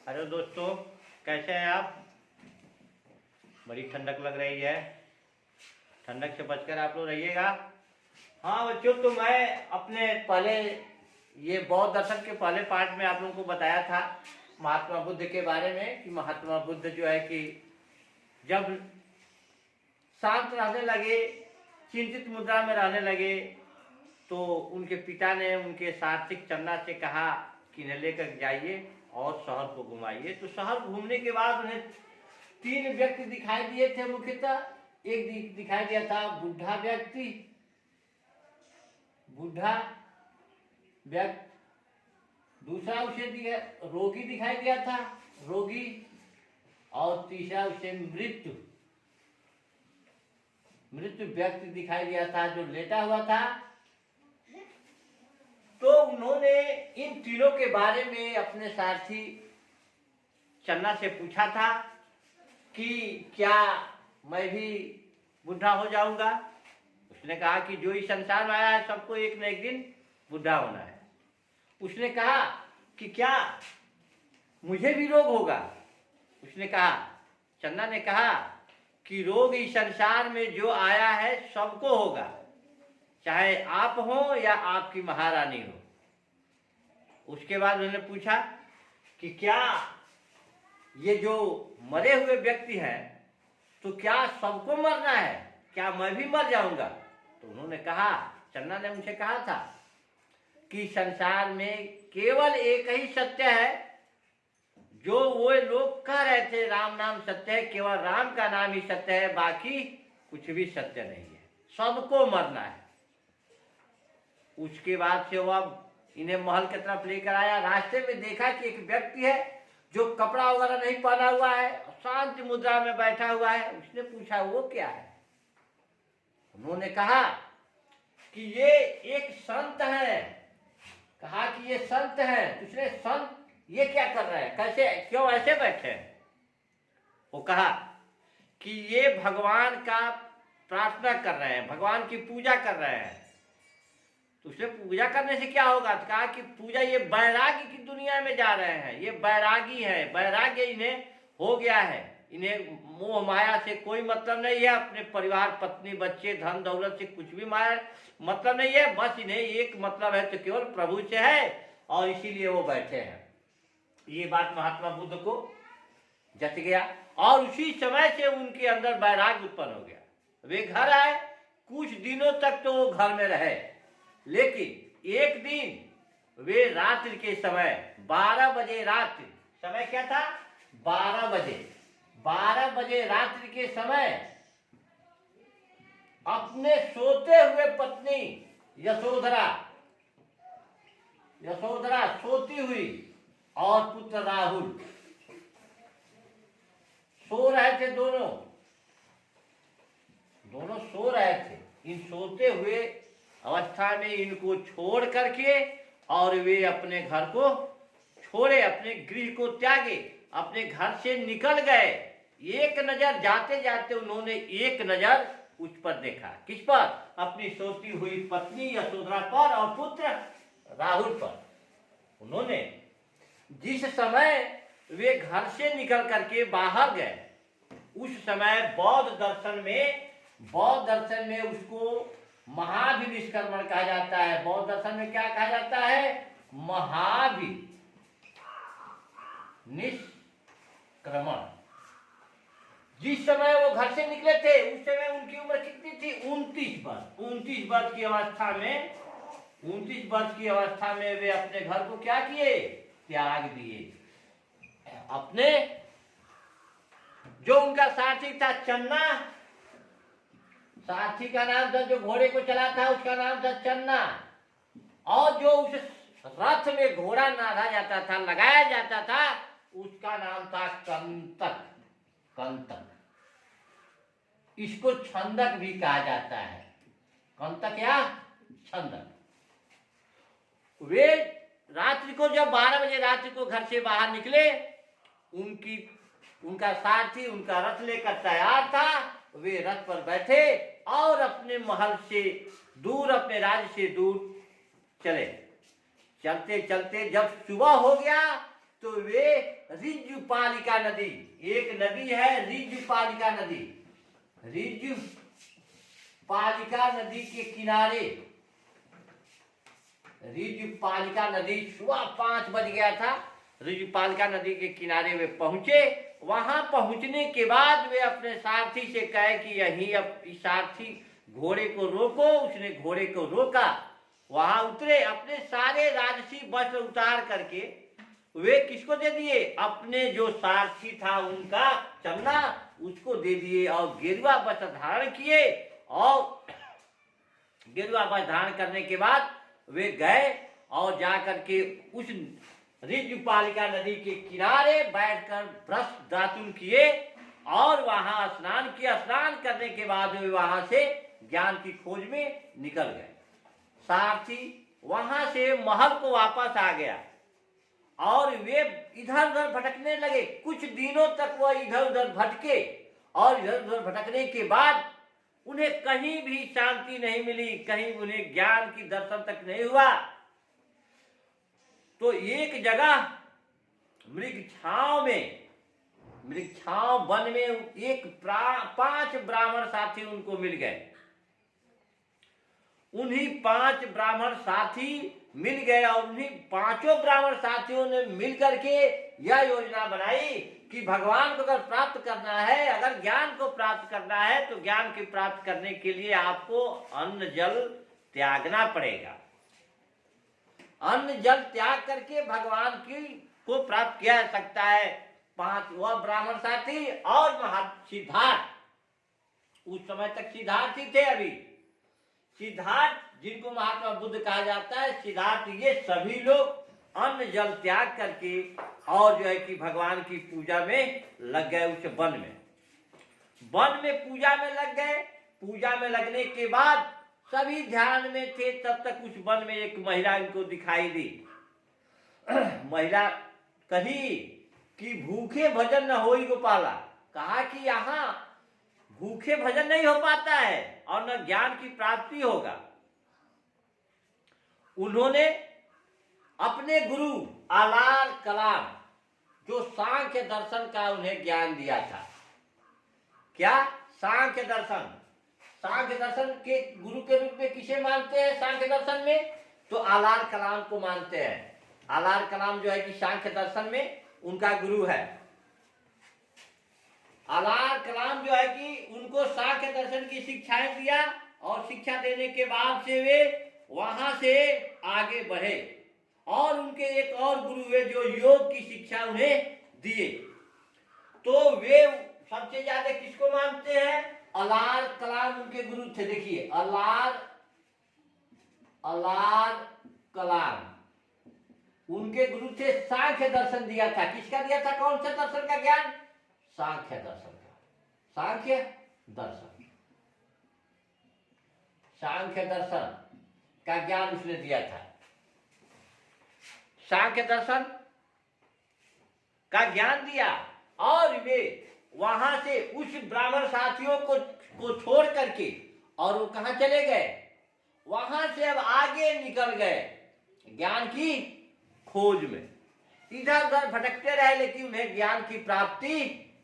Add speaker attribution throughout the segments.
Speaker 1: Hello दोस्तों, कैसे हैं आप। बड़ी ठंडक लग रही है, ठंडक से बचकर आप लोग रहिएगा। हाँ बच्चों, तो मैं अपने पहले ये बौद्ध दर्शन के पहले पार्ट में आप लोगों को बताया था महात्मा बुद्ध के बारे में कि महात्मा बुद्ध जो है कि जब शांत रहने लगे, चिंतित मुद्रा में रहने लगे, तो उनके पिता ने उनके सात्विक चन्ना से कहा कि इन्हें लेकर जाइए और शहर को घुमाइए। तो शहर घूमने के बाद उन्हें 3 व्यक्ति दिखाई दिए थे मुख्यतः। एक दिखाई दिया था बूढ़ा व्यक्ति, दूसरा उसे रोगी दिखाई दिया था, रोगी, और तीसरा उसे मृत्यु व्यक्ति दिखाई दिया था जो लेटा हुआ था। तो उन्होंने इन तीनों के बारे में अपने सारथी चन्ना से पूछा था कि क्या मैं भी बूढ़ा हो जाऊंगा। उसने कहा कि जो इस संसार में आया है सबको एक न एक दिन बूढ़ा होना है। उसने कहा कि क्या मुझे भी रोग होगा। उसने कहा, चन्ना ने कहा कि रोग इस संसार में जो आया है सबको होगा, चाहे आप हो या आपकी महारानी हो। उसके बाद उन्होंने पूछा कि क्या ये जो मरे हुए व्यक्ति हैं तो क्या सबको मरना है, क्या मैं भी मर जाऊंगा। तो उन्होंने कहा, चन्ना ने मुझे कहा था कि संसार में केवल एक ही सत्य है, जो वो लोग कह रहे थे राम नाम सत्य है, केवल राम का नाम ही सत्य है, बाकी कुछ भी सत्य नहीं है, सबको मरना है। उसके बाद से वह इन्हें महल की तरफ लेकर आया। रास्ते में देखा कि एक व्यक्ति है जो कपड़ा वगैरह नहीं पहना हुआ है, शांत मुद्रा में बैठा हुआ है। उसने पूछा वो क्या है। उन्होंने कहा कि ये एक संत है। कहा कि ये संत है। दूसरे संत ये क्या कर रहे हैं, कैसे क्यों ऐसे बैठे हैं। वो कहा कि ये भगवान का प्रार्थना कर रहे हैं, भगवान की पूजा कर रहे हैं। तो उसने पूजा करने से क्या होगा। तो कहा कि पूजा, ये बैरागी की दुनिया में जा रहे हैं, ये बैरागी है, वैराग्य इन्हें हो गया है, इन्हें मोह माया से कोई मतलब नहीं है, अपने परिवार पत्नी बच्चे धन दौलत से कुछ भी माया मतलब नहीं है, बस इन्हें एक मतलब है तो केवल प्रभु से है, और इसीलिए वो बैठे हैं। ये बात महात्मा बुद्ध को जच गया और उसी समय से उनके अंदर वैराग्य उत्पन्न हो गया। वे घर आए, कुछ दिनों तक तो वो घर में रहे, लेकिन एक दिन वे रात्रि के समय 12 बजे, रात्रि समय क्या था 12 बजे रात्रि के समय अपने सोते हुए पत्नी यशोधरा सोती हुई और पुत्र राहुल सो रहे थे। दोनों सो रहे थे। इन सोते हुए अवस्था में इनको छोड़ करके और वे अपने घर को छोड़े, अपने गृह को त्यागे, अपने घर से निकल गए। एक नजर जाते जाते उन्होंने एक नजर उस पर देखा। किस पर? अपनी सोती हुई पत्नी यशोधरा पर और पुत्र राहुल पर। उन्होंने जिस समय वे घर से निकल करके बाहर गए, उस समय बौद्ध दर्शन में उसको महाभिनिष्क्रमण कहा जाता है। बौद्ध दर्शन में क्या कहा जाता है? महाभिनिष्क्रमण। जिस समय वो घर से निकले थे उस समय उनकी उम्र कितनी थी? 29 वर्ष। 29 वर्ष की अवस्था में वे अपने घर को क्या किए? त्याग दिए। अपने जो उनका साथी था चन्ना, साथी का नाम था, जो घोड़े को चला था उसका नाम था चन्ना, और जो उस रथ में घोड़ा नाधा जाता था, लगाया जाता था, उसका नाम था कंतक। इसको छंदक भी कहा जाता है, कंतक या छंदक। वे रात्रि को जब 12 बजे रात्रि को घर से बाहर निकले, उनका साथी उनका रथ लेकर तैयार था। वे रथ पर बैठे और अपने महल से दूर, अपने राज्य से दूर चले। चलते चलते जब सुबह हो गया तो वे ऋजुपालिका नदी, एक नदी है ऋजुपालिका नदी, ऋजुपालिका नदी के किनारे, ऋजुपालिका नदी सुबह 5 बज गया था, ऋजुपालिका नदी के किनारे वे पहुंचे। वहां पहुंचने के बाद वे अपने सारथी से कहे कि यहीं अब इस सारथी घोड़े को रोको। उसने घोड़े को रोका, वहां उतरे, अपने सारे राजसी वस्त्र उतार करके वे किसको दे दिए, अपने जो सारथी था उनका चमड़ा उसको दे दिए और गेरुआ वस्त्र धारण किए। और गेरुआ वस्त्र धारण करने के बाद वे गए और जाकर के उस ऋजुपालिका नदी के किनारे बैठकर ब्रश दातुन किए और वहां स्नान किया। स्नान करने के बाद वे वहां से ज्ञान की खोज में निकल गए। सारथी वहां से महल को वापस आ गया और वे इधर उधर भटकने लगे। कुछ दिनों तक वह इधर उधर भटके और इधर उधर भटकने के बाद उन्हें कहीं भी शांति नहीं मिली, कहीं उन्हें ज्ञान की दर्शन तक नहीं हुआ। तो एक जगह मृगछाव वन में एक 5 ब्राह्मण साथी उनको मिल गए। उन्हीं 5 ब्राह्मण साथी मिल गए और उन्हीं 5 ब्राह्मण साथियों ने मिलकर के यह योजना बनाई कि भगवान को अगर प्राप्त करना है, अगर ज्ञान को प्राप्त करना है, तो ज्ञान की प्राप्त करने के लिए आपको अन्न जल त्यागना पड़ेगा। अन्न जल त्याग करके भगवान की को प्राप्त किया जा सकता है। 5 वह ब्राह्मण साथी और सिद्धार्थ, उस समय तक सिद्धार्थ ही थे। अभी सिद्धार्थ जिनको महात्मा बुद्ध कहा जाता है, सिद्धार्थ, ये सभी लोग अन्न जल त्याग करके और जो है कि भगवान की पूजा में लग गए। उस वन में पूजा में लग गए। पूजा में लगने के बाद सभी ध्यान में थे। तब तक उस वन में एक महिला इनको दिखाई दी। महिला कही कि भूखे भजन न होई गोपाला, कहा कि यहाँ भूखे भजन नहीं हो पाता है और न ज्ञान की प्राप्ति होगा। उन्होंने अपने गुरु आलार कलाम, जो सांख्य दर्शन का उन्हें ज्ञान दिया था, क्या सांख्य दर्शन, सांख्य दर्शन के गुरु के रूप में किसे मानते हैं सांख्य दर्शन में, तो आलार कलाम को मानते हैं। आलार कलाम जो है कि सांख्य दर्शन में उनका गुरु है। आलार कलाम जो है कि उनको सांख्य दर्शन की शिक्षाएं दिया और शिक्षा देने के बाद से वे वहां से आगे बढ़े और उनके एक और गुरु हुए जो योग की शिक्षा उन्हें दिए। तो वे सबसे ज्यादा किसको मानते हैं, आलार कलाम उनके गुरु थे। देखिए आलार कलाम उनके गुरु थे। सांख्य दर्शन दिया था, किसका दिया था, कौन सा दर्शन का ज्ञान, सांख्य दर्शन का, सांख्य दर्शन, सांख्य दर्शन का ज्ञान उसने दिया था। सांख्य दर्शन का ज्ञान दिया और वे वहां से उस ब्राह्मण साथियों को छोड़ करके और वो कहां चले गए, वहां से अब आगे निकल गए ज्ञान की खोज में। इधर उधर भटकते रहे लेकिन उन्हें ज्ञान की प्राप्ति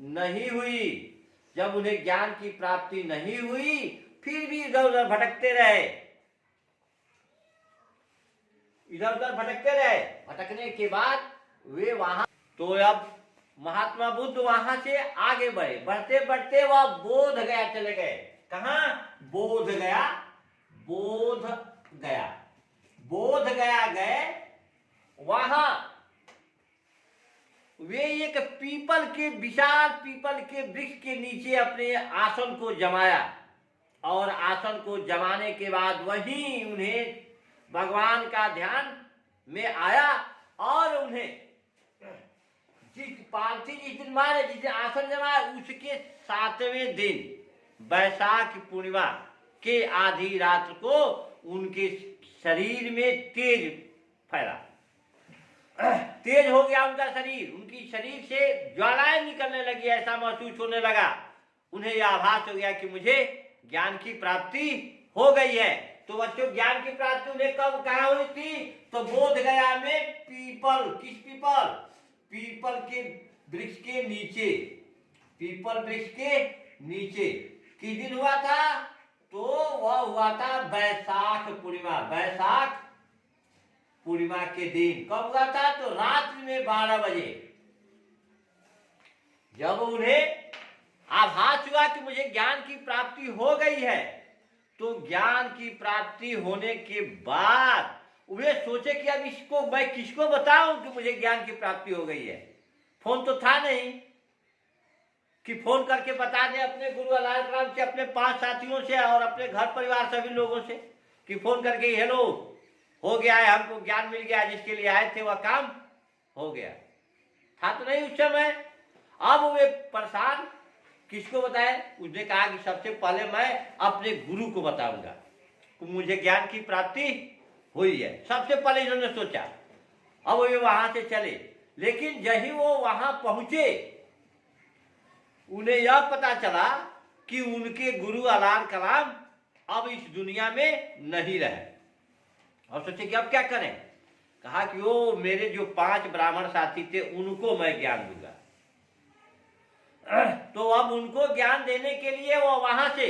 Speaker 1: नहीं हुई। जब उन्हें ज्ञान की प्राप्ति नहीं हुई फिर भी इधर उधर भटकते रहे, इधर उधर भटकते रहे। भटकने के बाद वे वहां, तो अब महात्मा बुद्ध वहां से आगे बढ़े। बढ़ते बढ़ते वह बोध गया चले गए। कहां, बोध गया, बोध गया, बोध गया गए। वहां वे एक पीपल के, विशाल पीपल के वृक्ष के नीचे अपने आसन को जमाया और आसन को जमाने के बाद वहीं उन्हें भगवान का ध्यान में आया और उन्हें जिस पालथी जिस दिन मारे, जिस दिन आसन जमाया, उसके 7वें दिन बैसाख पूर्णिमा के आधी रात को उनके शरीर में तेज फैला, तेज हो गया उनका शरीर। उनकी शरीर से ज्वालाएं निकलने लगी, ऐसा महसूस होने लगा। उन्हें यह आभास हो गया कि मुझे ज्ञान की प्राप्ति हो गई है। तो बच्चों, ज्ञान की प्राप्ति उन्हें कब कहाँ हुई थी, तो बोध गया में पीपल, किस पीपल, पीपल के वृक्ष के नीचे, पीपल वृक्ष के नीचे किस दिन हुआ था? तो वह हुआ था बैसाख पूर्णिमा, बैसाख पूर्णिमा के दिन। कब हुआ था? तो रात्रि में 12 बजे। जब उन्हें आभास हुआ कि मुझे ज्ञान की प्राप्ति हो गई है, तो ज्ञान की प्राप्ति होने के बाद वे सोचे कि अब इसको मैं किसको बताऊं कि मुझे ज्ञान की प्राप्ति हो गई है। फोन तो था नहीं कि फोन करके बता दें अपने गुरु अलाल राम से, अपने 5 साथियों से और अपने घर परिवार सभी लोगों से कि फोन करके हेलो हो गया है, हमको ज्ञान मिल गया, जिसके लिए आए थे वह काम हो गया। था तो नहीं उस समय। अब वे परेशान, किसको बताए? उसने कहा कि सबसे पहले मैं अपने गुरु को बताऊंगा कि मुझे ज्ञान की प्राप्ति हुई है। सबसे पहले इन्होंने सोचा। अब वे वहां से चले, लेकिन जही वो वहां पहुंचे, उन्हें यह पता चला कि उनके गुरु अलाल कलाम अब इस दुनिया में नहीं रहे। और सोचे कि अब क्या करें? कहा कि वो मेरे जो 5 ब्राह्मण साथी थे उनको मैं ज्ञान दूंगा। तो अब उनको ज्ञान देने के लिए वो वहां से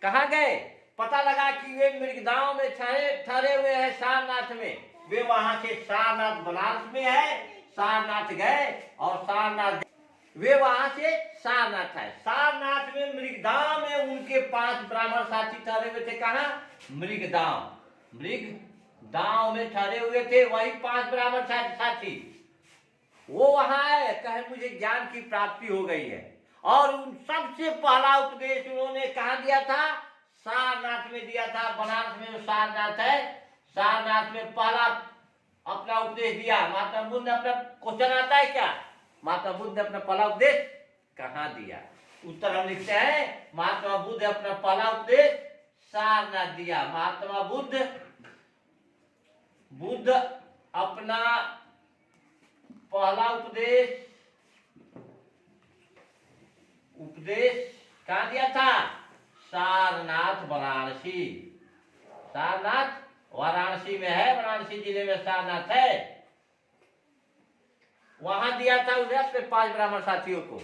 Speaker 1: कहा गए, पता लगा कि वे मृगदांव में ठहरे हुए हैं सारनाथ में। वे वहां से सारनाथ बनारस में है, सारनाथ गए और सारनाथ वे वहां से सारनाथ है। सारनाथ में मृगदांव में उनके 5 ब्राह्मण साथी ठहरे हुए थे। कहा? मृगदांव में ठहरे हुए थे वही 5 ब्राह्मण साथी। वो वहां है, कहे मुझे ज्ञान की प्राप्ति हो गई है। और उन सबसे पहला उपदेश उन्होंने कहा दिया था? सारनाथ में दिया था। बनारस में जो सारनाथ है, सारनाथ में पहला अपना उपदेश दिया। महात्मा बुद्ध ने अपना क्वेश्चन आता है क्या? महात्मा बुद्ध ने अपना पहला उपदेश कहाँ दिया? उत्तर हम लिखते हैं, महात्मा बुद्ध अपना पहला उपदेश सारनाथ दिया। महात्मा बुद्ध अपना पहला उपदेश कहाँ दिया था? सारनाथ वाराणसी। सारनाथ वाराणसी में है, वाराणसी जिले में सारनाथ है। वहां दिया था उन्हें अपने 5 ब्राह्मण साथियों को।